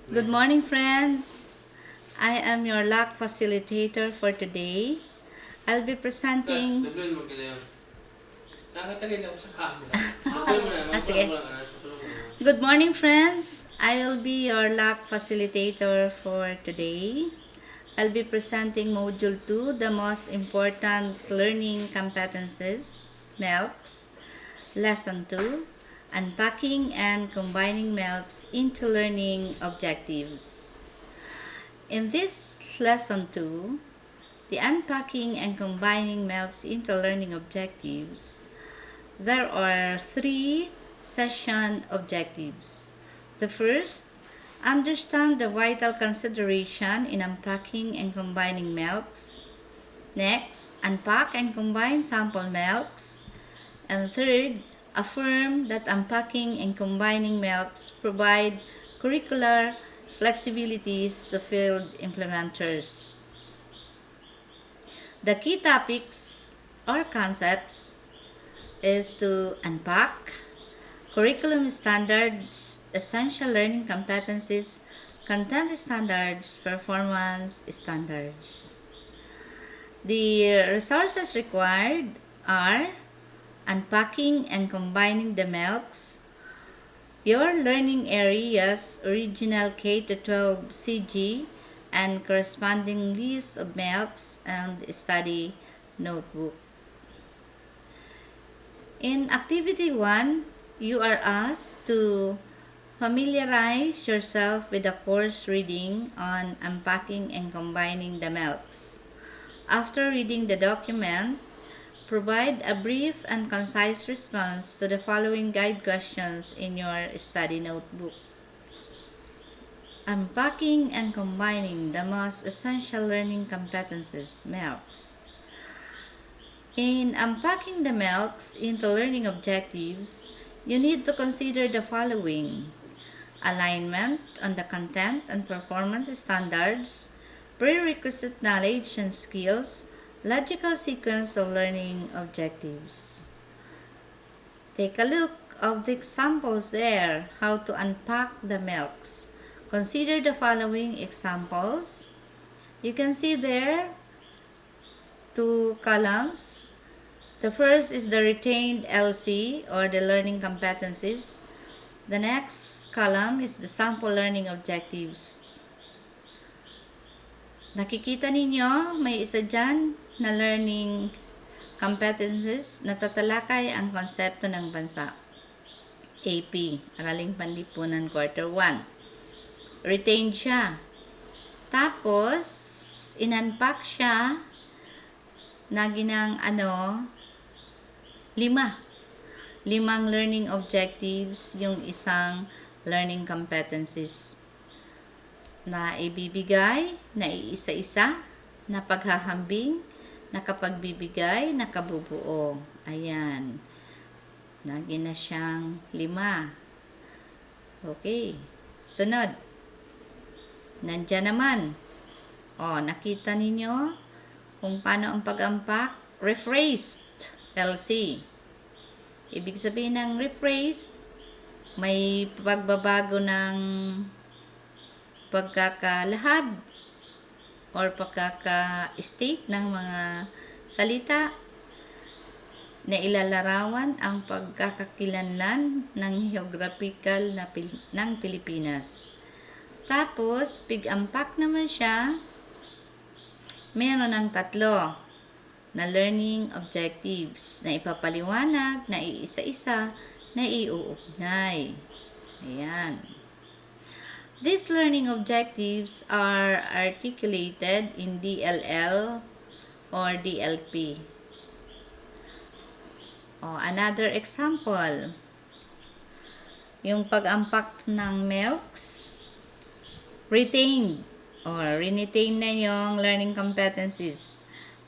Good morning, friends. I am your LAC facilitator for today. I'll be presenting... Sige. Good morning, friends. I will be your LAC facilitator for today. I'll be presenting Module 2, the most important learning competencies, MELCs, Lesson 2, Unpacking and Combining MELCs into Learning Objectives. In this Lesson 2, the Unpacking and Combining MELCs into Learning Objectives, there are 3 session objectives. The first, understand the vital consideration in unpacking and combining MELCs. Next, unpack and combine sample MELCs. And third, affirm that unpacking and combining MELCs provide curricular flexibilities to field implementers. The key topics or concepts is to unpack, curriculum standards, essential learning competencies, content standards, performance standards. The resources required are unpacking and combining the MELCs, your learning areas, original K-12 CG, and corresponding list of MELCs and study notebook. In Activity 1, you are asked to familiarize yourself with the course reading on unpacking and combining the MELCs. After reading the document, provide a brief and concise response to the following guide questions in your study notebook. Unpacking and combining the most essential learning competencies, MELCs. In unpacking the MELCs into learning objectives, you need to consider the following: alignment on the content and performance standards, prerequisite knowledge and skills, logical sequence of learning objectives. Take a look of the examples there, how to unpack the MELCs. Consider the following examples. You can see there 2 columns. The first is the retained LC or the learning competencies. The next column is the sample learning objectives. Nakikita ninyo, may isa dyan na learning competencies na tatalakay ang konsepto ng bansa. AP, Araling Panlipunan Quarter 1. Retained siya. Tapos, in-unpack siya na ginang 5 learning objectives yung isang learning competencies na ibibigay, na iisa-isa, na paghahambing, na kapagbibigay, na kabubuo. Ayan. Lagi na siyang 5. Okay. Sunod. Nandyan naman. Nakita ninyo kung paano ang pag-unpack. Rephrased. LC. Ibig sabihin ng rephrased, may pagbabago ng pagkakalahad or pagkaka-state ng mga salita na ilalarawan ang pagkakakilanlan ng geographical ng Pilipinas. Tapos, pig-unpack naman siya, meron ng 3 na learning objectives na ipapaliwanag, na iisa-isa, na iuugnay. Ayan. These learning objectives are articulated in DLL or DLP. Another example, yung pag-unpack ng MELCs, retained or retain na yung learning competencies.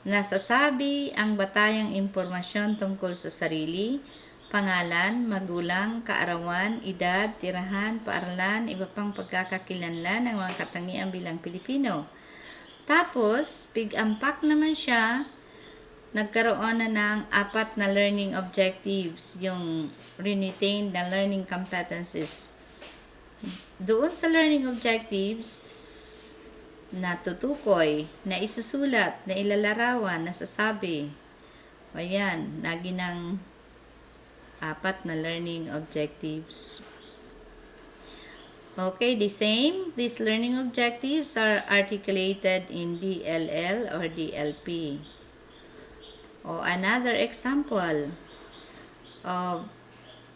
Nasasabi ang batayang impormasyon tungkol sa sarili, pangalan, magulang, kaarawan, edad, tirahan, paaralan, iba pang pagkakakilanlan ng mga katangian bilang Pilipino. Tapos, pig-unpack naman siya nagkaroon na ng 4 na learning objectives, yung retained na learning competencies. Doon sa learning objectives, natutukoy, na isusulat, na ilalarawan, nasasabi. Ayan, lagi ng 4 na learning objectives. Okay, the same. These learning objectives are articulated in DLL or DLP. O another example of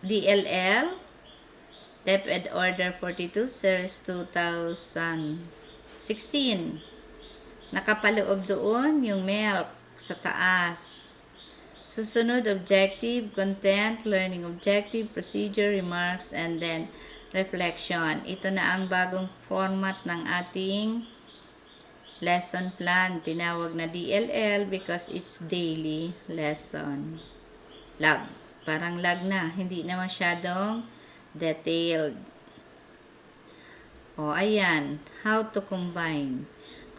DLL, DepEd Order 42, Series 2016. Nakapaloob doon yung MELC sa taas. Susunod, objective, content, learning objective, procedure, remarks, and then reflection. Ito na ang bagong format ng ating lesson plan. Tinawag na DLL because it's daily lesson. Lab. Parang lag na. Hindi na masyadong detailed. O, ayan. How to combine.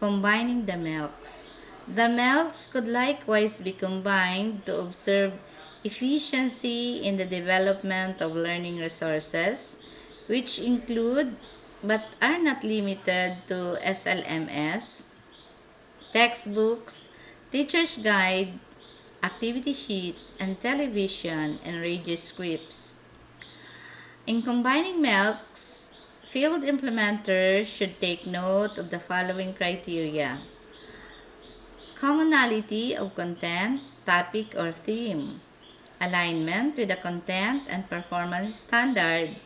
Combining the MELCs. The MELCs could likewise be combined to observe efficiency in the development of learning resources, which include but are not limited to SLMS, textbooks, teacher's guides, activity sheets, and television and radio scripts. In combining MELCs, field implementers should take note of the following criteria: commonality of content, topic, or theme, alignment with the content and performance standard.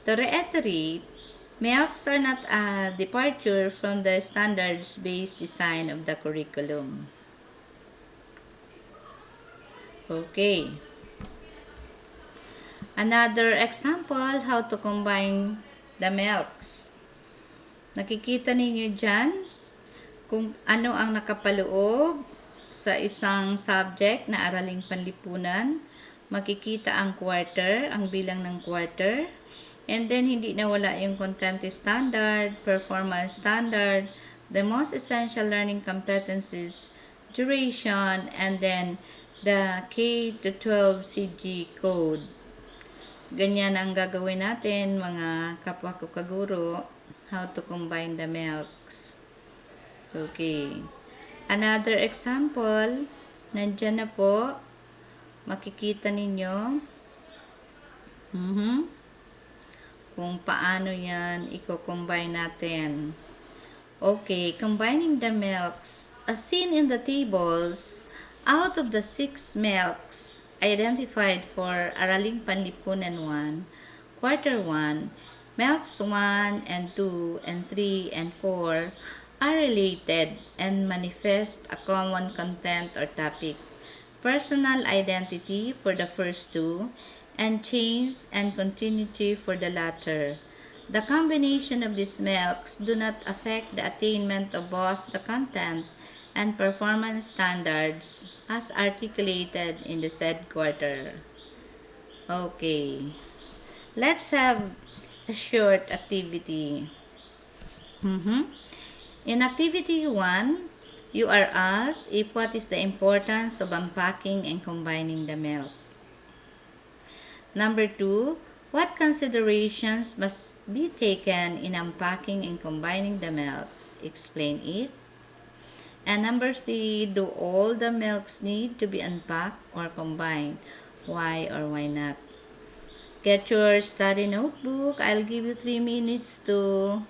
To reiterate, MELCs are not a departure from the standards-based design of the curriculum. Okay. Another example, how to combine the MELCs. Nakikita ninyo dyan kung ano ang nakapaloob sa isang subject na araling panlipunan. Makikita ang quarter, ang bilang ng quarter. And then, hindi nawala yung content standard, performance standard, the most essential learning competencies, duration, and then the K-12 CG code. Ganyan ang gagawin natin, mga kapwa ko kaguro, how to combine the MELCs. Okay. Another example, nandyan na po, makikita ninyo. Kung paano yan i-combine natin. Okay, combining the MELCs. As seen in the tables, out of the 6 MELCs identified for Araling Panlipunan 1, Quarter 1, MELCs 1 and 2 and 3 and 4 are related and manifest a common content or topic. Personal identity for the first 2, and change and continuity for the latter. The combination of these MELCs do not affect the attainment of both the content and performance standards as articulated in the said quarter. Okay. Let's have a short activity. In activity 1, you are asked if what is the importance of unpacking and combining the MELC. Number 2, what considerations must be taken in unpacking and combining the MELCs? Explain it. And number 3, do all the MELCs need to be unpacked or combined? Why or why not? Get your study notebook. I'll give you 3 minutes to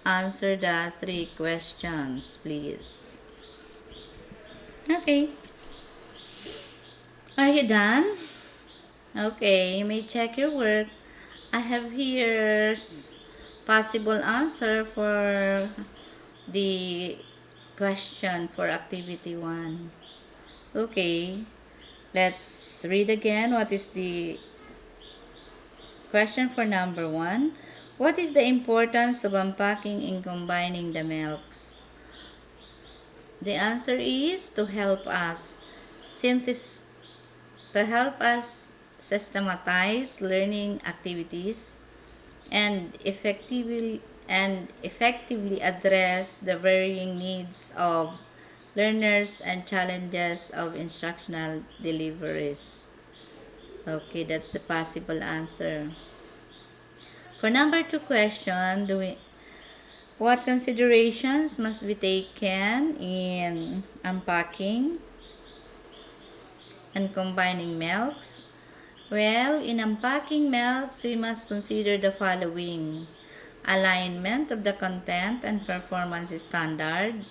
answer the 3 questions, please. Okay. Are you done? Okay, you may check your work. I have here possible answer for the question for activity 1. Okay, let's read again. What is the question for number 1? What is the importance of unpacking and combining the MELCs? The answer is to help us systematize learning activities and effectively address the varying needs of learners and challenges of instructional deliveries. Okay, that's the possible answer. For number 2 question, what considerations must be taken in unpacking and combining MELCs? Well, in unpacking MELCs, we must consider the following: alignment of the content and performance standard.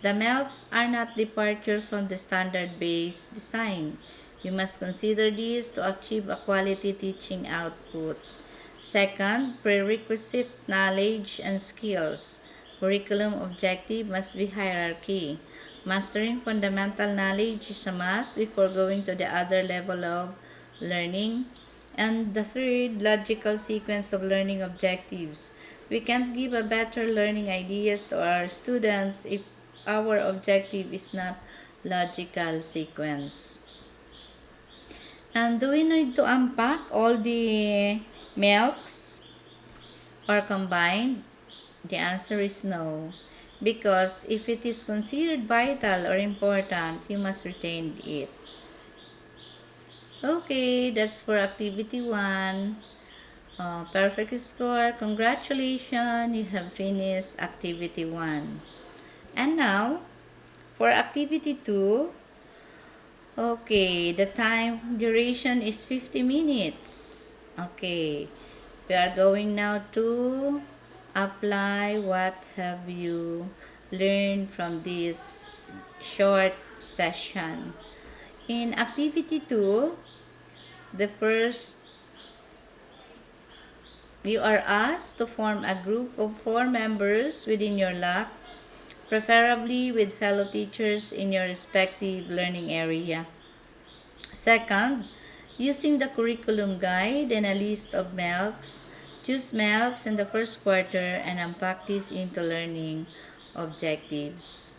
The MELCs are not departure from the standard-based design. We must consider these to achieve a quality teaching output. Second, prerequisite knowledge and skills. Curriculum objective must be hierarchy. Mastering fundamental knowledge is a must before going to the other level of learning. And the third, logical sequence of learning objectives. We can't give a better learning ideas to our students if our objective is not logical sequence. And do we need to unpack all the MELCs or combined? The answer is no. Because if it is considered vital or important, you must retain it. Okay, that's for activity 1. Perfect score. Congratulations, you have finished activity 1. And now, for activity 2, okay, the time duration is 50 minutes. Okay, we are going now to apply what have you learned from this short session. In activity 2, the first, you are asked to form a group of 4 members within your LAC, preferably with fellow teachers in your respective learning area. Second, using the curriculum guide and a list of MELCs, choose MELCs in the first quarter and unpack these into learning objectives.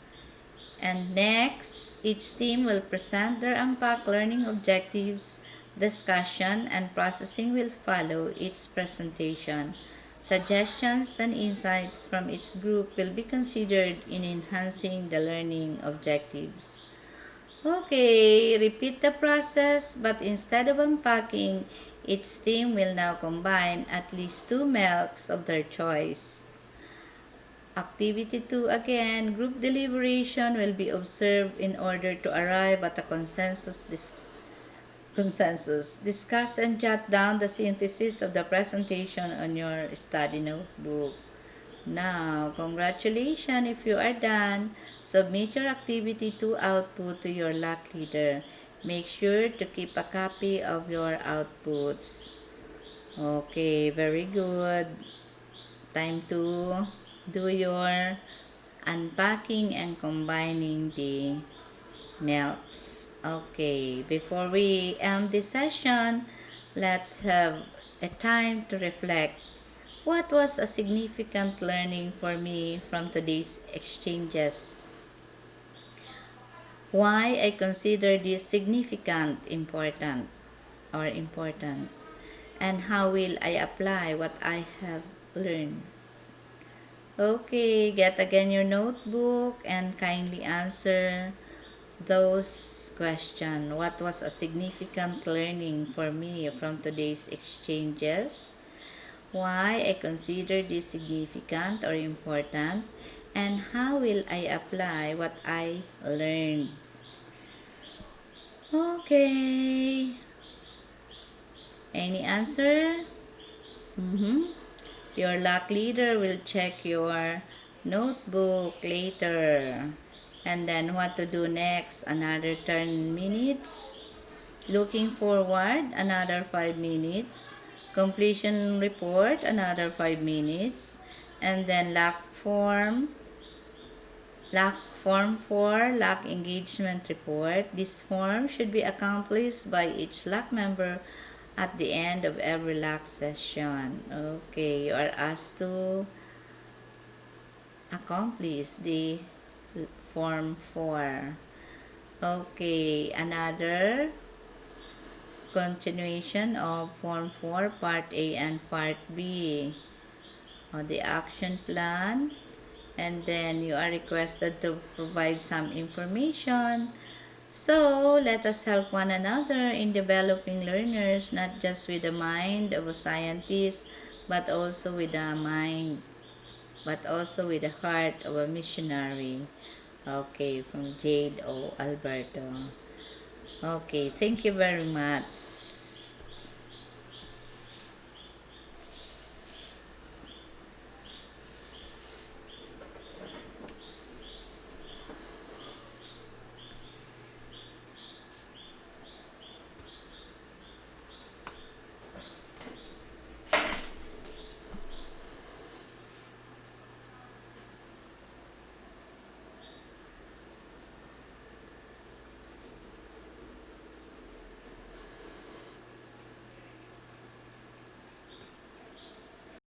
And next, each team will present their unpacked learning objectives. Discussion and processing will follow each presentation. Suggestions and insights from each group will be considered in enhancing the learning objectives. Okay, repeat the process, but instead of unpacking, each team will now combine at least 2 MELCs of their choice. Activity 2 again, group deliberation will be observed in order to arrive at a consensus. Discuss and jot down the synthesis of the presentation on your study notebook. Now, congratulations if you are done. Submit your activity 2 output to your LAC leader. Make sure to keep a copy of your outputs. Okay, very good. Time to do your unpacking and combining the MELCs. Okay, before we end this session, let's have a time to reflect. What was a significant learning for me from today's exchanges? Why I consider this significant, important, and how will I apply what I have learned? Okay, get again your notebook and kindly answer those questions. What was a significant learning for me from today's exchanges? Why I consider this significant or important? And how will I apply what I learned? Okay. Any answer? Your LAC leader will check your notebook later. And then what to do next? Another 10 minutes. Looking forward, another 5 minutes. Completion report, another 5 minutes. And then LAC form 4, LAC engagement report. This form should be accomplished by each LAC member at the end of every LAC session. Okay, you are asked to accomplish the form 4. Okay, another continuation of form 4, part A and part B. The action plan and then you are requested to provide some information. So, let us help one another in developing learners, not just with the mind of a scientist, but also with the mind, but also with the heart of a missionary. Okay, from Jade O. Alberto. Okay, thank you very much.